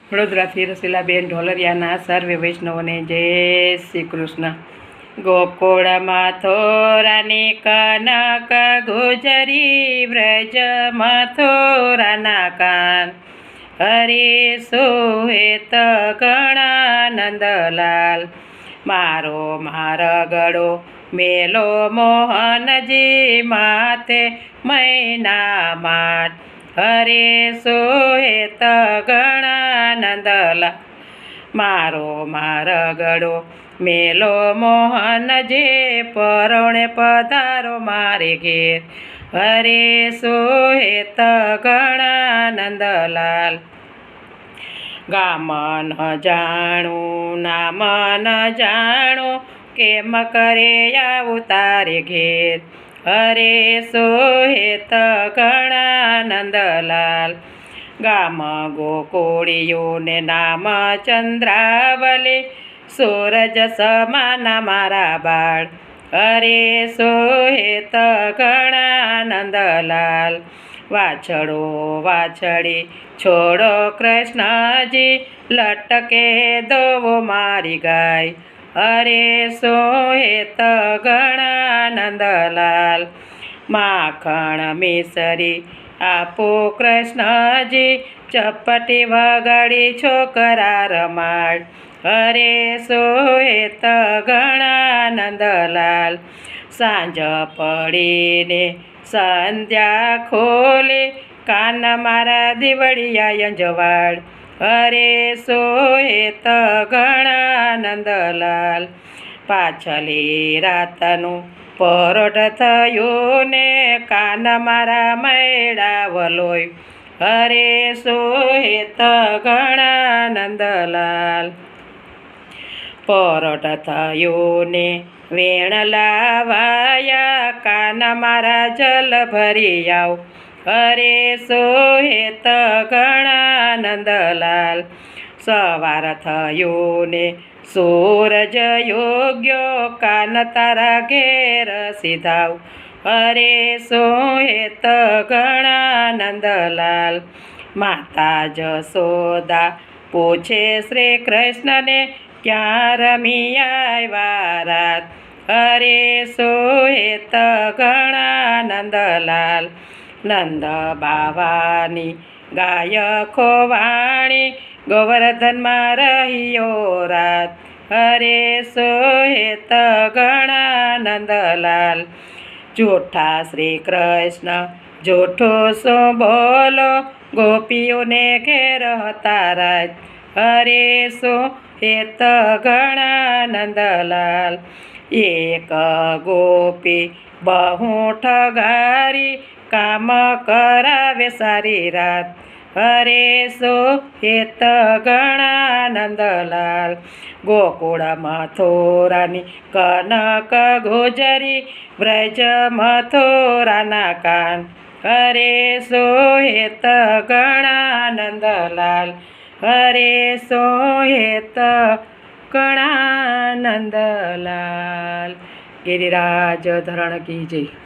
વડોદરાથી રસીલાબેન ઢોલરિયાના સર્વે વૈષ્ણવોને જય શ્રી કૃષ્ણ. ગોકુળમાં થોરાની કનક ગુજરી વ્રજમાં થોરાના કાન હરે સોહેત ઘણા નંદલાલ મારો મારગડો મેલો મોહનજી માથે મૈના માટ હરે સોહેત ઘણા નંદલાલ મારો મારગડો મેલો મોહનજી પરોણે પધારો મારે ઘેર હરે સોહેત ઘણા નંદલાલ ગામ ન જાણું નામ ન જાણું કેમ કરે આવું તારે ઘેર હરે સોહેત ઘણા નંદલાલ ગામ ગોકુળિયોને નામ ચંદ્રાવલી સૂરજ સમાન મારા બાળ હરે સોહેત ઘણા નંદલાલ વાછડો વાછડી છોડો કૃષ્ણજી લટકે દોવો મારી ગાય હરે સોહેત ઘણા નંદલાલ માખણ મિસરી આપો કૃષ્ણજી ચપટી વગાડી છોકરા રમાડ હરે સોહેત ઘણા નંદલાલ સાંજ પડીને સંધ્યા ખોલે કાન મારા દીવડિયા અંજવાડ હરે સોહેત ઘણા નંદલાલ પાછલી રાતનું પરોઢ થયું ને કાન મારા મેળા વલોય હરે સોહેત ઘણા નંદલાલ પરોઢ થયું ને વેણ લાવાયા કાન મારા જલ ભરી આવ હરે સોહેત ઘણા નંદલાલ સવાર થયું ને સૂરજ યોગ્યો કાન તારા ઘેર સીધાવ હરે સોહેત ઘણા નંદલાલ માતા જશોદા પૂછે શ્રી કૃષ્ણને ક્યાં રમી આવ્યા રાત હરે સોહેત ઘણા નંદલાલ નંદ બાવાની ગાય ખોવાણી ગોવર્ધનમાં રહ્યો રાત હરે સોહેત ઘણા નંદલાલ જૂઠા શ્રી કૃષ્ણ જૂઠો સો બોલો ગોપીઓને ઘેર હતા રાત હરે સોહેત ઘણા નંદલાલ એક ગોપી બહુ ઠગારી કામ કરાવે સારી રાત હરે સોહેત ઘણા નંદલાલ ગોકુળ મથુરાની કનક ગુજરી વ્રજ મથુરાના કાન હરે સોહેત ઘણા નંદલાલ હરે સોહેત ઘણા નંદલાલ ગિરિરાજ ધરણ કી જય.